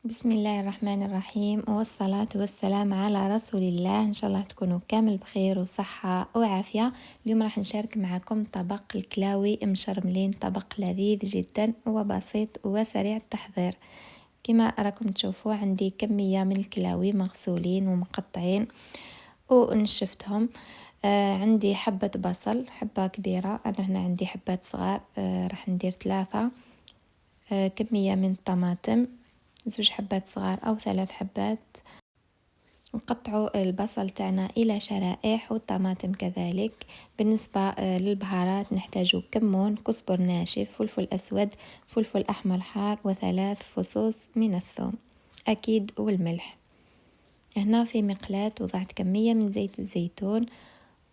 بسم الله الرحمن الرحيم والصلاة والسلام على رسول الله. إن شاء الله تكونوا كامل بخير وصحة وعافية. اليوم راح نشارك معكم طبق الكلاوي مشرملين، طبق لذيذ جدا وبسيط وسريع التحضير. كما راكم تشوفوا عندي كمية من الكلاوي مغسولين ومقطعين ونشفتهم. عندي حبة بصل، حبة كبيرة، أنا هنا عندي حبات صغار، راح ندير 3. كمية من الطماطم، 2 حبات صغار أو 3 حبات. نقطعوا البصل تاعنا إلى شرائح والطماطم كذلك. بالنسبة للبهارات نحتاج كمون، كزبر ناشف، فلفل أسود، فلفل أحمر حار، و3 فصوص من الثوم أكيد، والملح. هنا في مقلاة وضعت كمية من زيت الزيتون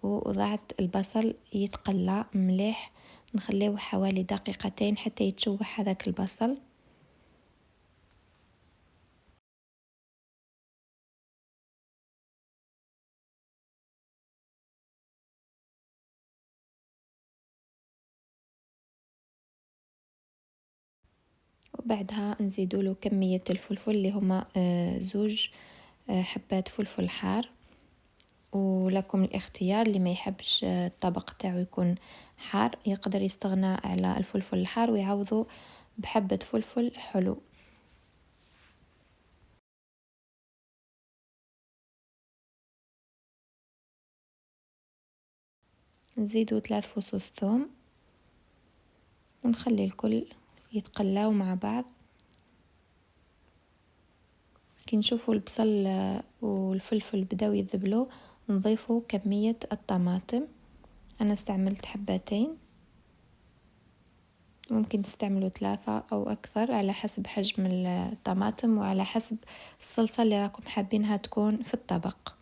ووضعت البصل يتقلى مليح، نخليه حوالي دقيقتين حتى يتشوح هذاك البصل. وبعدها نزيدوا له كمية الفلفل اللي هما 2 حبات فلفل حار. ولكم الاختيار، اللي ما يحبش الطبق تاعو يكون حار يقدر يستغنى على الفلفل الحار ويعوضه بحبة فلفل حلو. نزيدوا 3 فصوص ثوم ونخلي الكل يتقلاو مع بعض. كي نشوفوا البصل والفلفل بداو يذبلوا، نضيفوا كمية الطماطم. انا استعملت حبتين، ممكن تستعملوا 3 أو أكثر على حسب حجم الطماطم وعلى حسب الصلصة اللي راكم حابينها تكون في الطبق.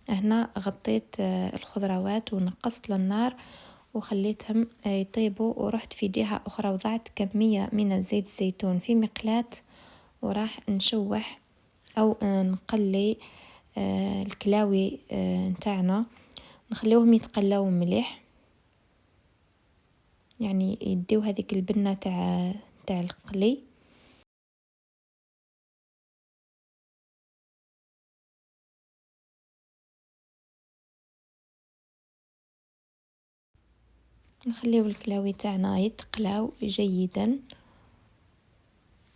هنا غطيت الخضروات ونقصت للنار وخليتهم يطيبوا، ورحت في جهة أخرى وضعت كمية من الزيت الزيتون في مقلاة وراح نشوح أو نقلي الكلاوي نتاعنا، نخليوهم يتقلاو مليح، يعني يديو هذيك البنة تاع القلي. نخليو الكلاوي تاعنا يتقلاو جيدا،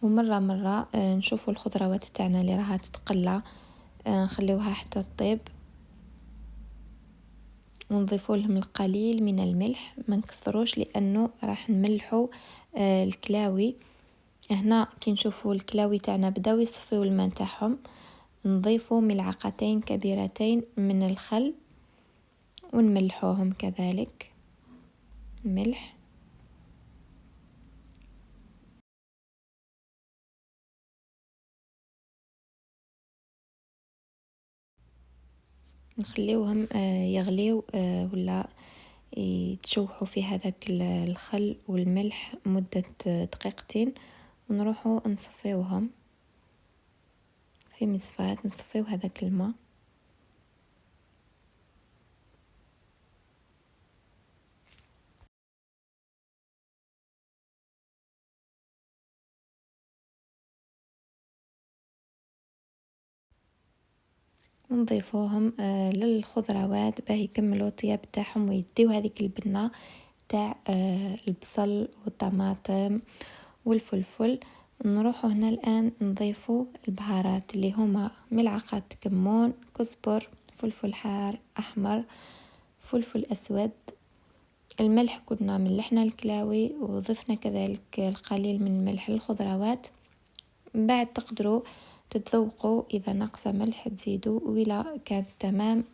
ومرة مرة نشوفوا الخضروات تاعنا اللي راها تتقلى نخليوها حتى تطيب، ونضيفوا لهم القليل من الملح، ما نكثروش لانه راح نملحوا الكلاوي. هنا كي نشوفوا الكلاوي تاعنا بداو يصفيو الماء تاعهم، نضيفوا 2 ملعقتين كبيرتين من الخل ونملحوهم كذلك ملح. نخليوهم يغليو ولا يتشوحوا في هذاك الخل والملح مدة 2 دقيقتين، ونروحوا نصفيوهم في مصفاة، نصفيو هذاك الماء. ونضيفوهم للخضروات باه يكملوا الطياب تاعهم ويديو هذيك البنة تاع البصل والطماطم والفلفل. نروحوا هنا الآن نضيفوا البهارات اللي هما ملعقة كمون، كزبر، فلفل حار أحمر، فلفل أسود، الملح. كنا ملحنا الكلاوي وضفنا كذلك القليل من الملح للخضروات. من بعد تقدروا تتذوقوا، إذا نقص ملح تزيدوا وإذا كان تمام.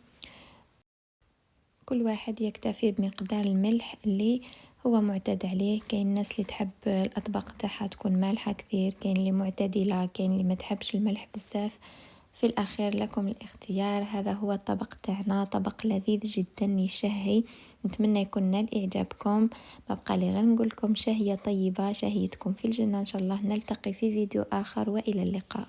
كل واحد يكتفي بمقدار الملح اللي هو معتاد عليه. كاين الناس اللي تحب الأطباق تاعها تكون مالحة كثير، كاين اللي معتدلة، كاين اللي ما تحبش الملح بزاف. في الأخير لكم الاختيار. هذا هو الطبق تاعنا، طبق لذيذ جدا يشهي. نتمنى يكون نال إعجابكم. ببقى لي غير نقول لكم شهية طيبة، شهيتكم في الجنة. إن شاء الله نلتقي في فيديو آخر، وإلى اللقاء.